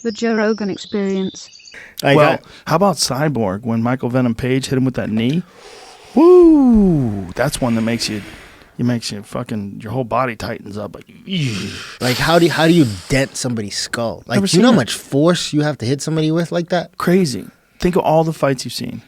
The Joe Rogan Experience. Well, how about Cyborg when Michael Venom Page hit him with that knee? Woo! That's one that makes you fucking, your whole body tightens up. Like how do you dent somebody's skull? Like, do you know how much force you have to hit somebody with like that? Crazy. Think of all the fights you've seen.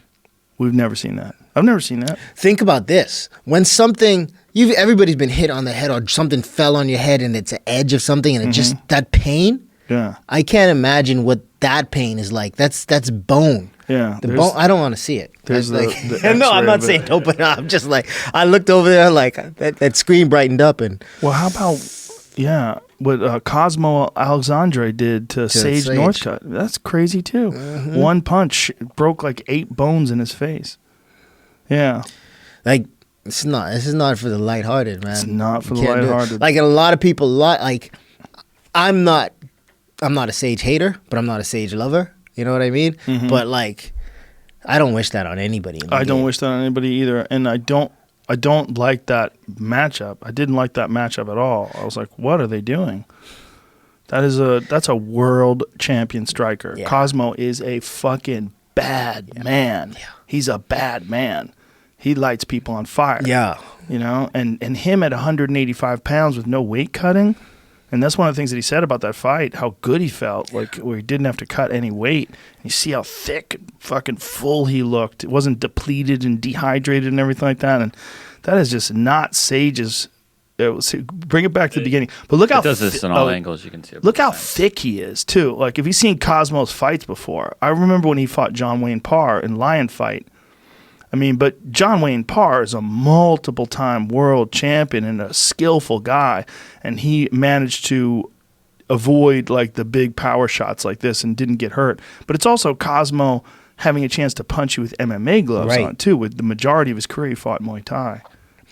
We've never seen that. I've never seen that. Think about this. When something, everybody's been hit on the head or something fell on your head and it's an edge of something and it just, that pain. Yeah. I can't imagine what that pain is like. That's bone. Yeah. The bone, I don't want to see it. There's the no, I'm not saying no, but I'm just like, I looked over there like that screen brightened up and. Well, how about, what Cosmo Alexandre did to Sage Northcutt? That's crazy too. Mm-hmm. One punch broke like 8 bones in his face. Yeah. Like, this is not for the lighthearted, man. It's not for the lighthearted. Like, a lot of people, like, I'm not a Sage hater, but I'm not a Sage lover. You know what I mean? Mm-hmm. But, like, I don't wish that on anybody. I don't wish that on anybody either. And I don't like that matchup. I didn't like that matchup at all. I was like, what are they doing? That's a world champion striker. Yeah. Cosmo is a fucking bad man. Yeah. He's a bad man. He lights people on fire. Yeah. You know, and him at 185 pounds with no weight cutting. And that's one of the things that he said about that fight, how good he felt, like where he didn't have to cut any weight. And you see how thick and fucking full he looked. It wasn't depleted and dehydrated and everything like that. And that is just not Sage's. Bring it back to the beginning. But look how it does this in all angles. You can see it. Look how thick he is too. Like if you've seen Cosmo's fights before, I remember when he fought John Wayne Parr in Lion Fight. I mean, but John Wayne Parr is a multiple-time world champion and a skillful guy, and he managed to avoid like the big power shots like this and didn't get hurt. But it's also Cosmo having a chance to punch you with MMA gloves on too. With the majority of his career, he fought Muay Thai.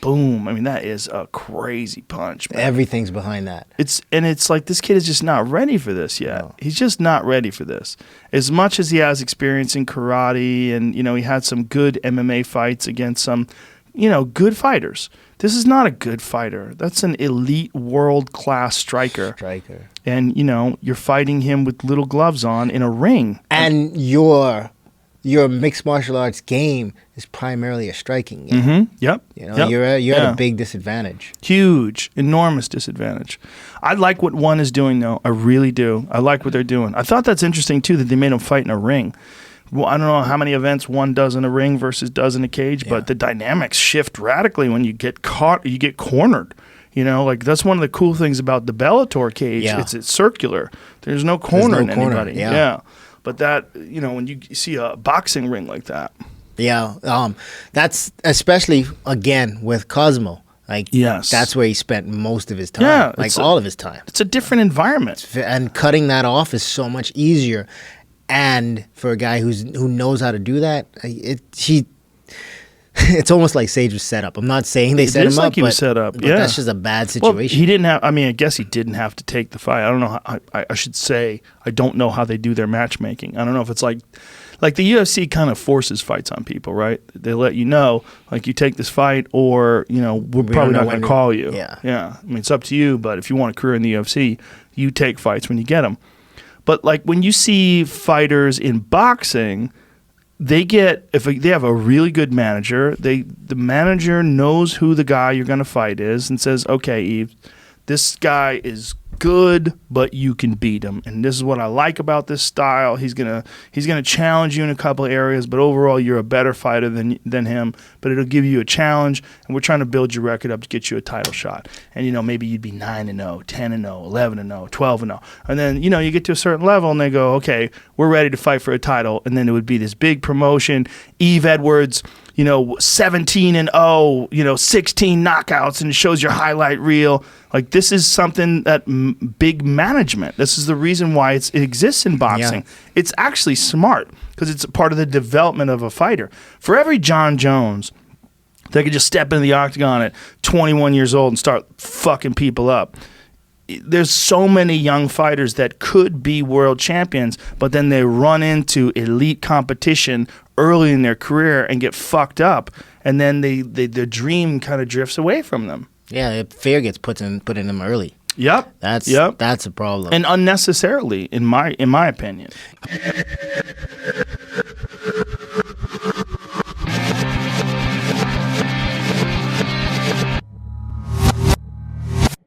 Boom! I mean, that is a crazy punch, man. Everything's behind that. It's like this kid is just not ready for this yet. No. He's just not ready for this. As much as he has experience in karate and, he had some good MMA fights against some, good fighters. This is not a good fighter. That's an elite world-class striker. And, you're fighting him with little gloves on in a ring. And your mixed martial arts game is primarily a striking game. Mm-hmm. Yep. You're at a big disadvantage. Huge, enormous disadvantage. I like what one is doing, though. I really do. I like what they're doing. I thought that's interesting, too, that they made him fight in a ring. Well, I don't know how many events one does in a ring versus does in a cage, but the dynamics shift radically when you get caught, you get cornered. Like that's one of the cool things about the Bellator cage. Yeah. It's circular. There's no corner in anybody. Yeah. But that, when you see a boxing ring like that. Yeah. That's especially, again, with Cosmo. Like, yes. That's where he spent most of his time. Yeah. Like, all of his time. It's a different environment. And cutting that off is so much easier. And for a guy who knows how to do that, it's almost like Sage was set up. I'm not saying they set him up, he was set up. But that's just a bad situation. Well, he didn't have. I mean, I guess he didn't have to take the fight. I don't know. I should say I don't know how they do their matchmaking. I don't know if it's like the UFC kind of forces fights on people, right? They let you know, like, you take this fight, or we're probably not going to call you. Yeah. I mean, it's up to you. But if you want a career in the UFC, you take fights when you get them. But like when you see fighters in boxing, they have a really good manager. The manager knows who the guy you're going to fight is and says, okay, Yves, this guy is good, but you can beat him. And this is what I like about this style. He's gonna challenge you in a couple of areas, but overall you're a better fighter than him. But it'll give you a challenge, and we're trying to build your record up to get you a title shot. And maybe you'd be 9-0, 10-0, 11-0, 12-0, and then you get to a certain level, and they go, okay, we're ready to fight for a title, and then it would be this big promotion. Yves Edwards, 17-0, 16 knockouts, and it shows your highlight reel. Like, this is something that big management. This is the reason why it exists in boxing. Yeah. It's actually smart because it's a part of the development of a fighter. For every John Jones that could just step into the octagon at 21 years old and start fucking people up, there's so many young fighters that could be world champions, but then they run into elite competition early in their career and get fucked up, and then the dream kind of drifts away from them. Yeah, fear gets put in them early. Yep. That's a problem. And unnecessarily, in my opinion.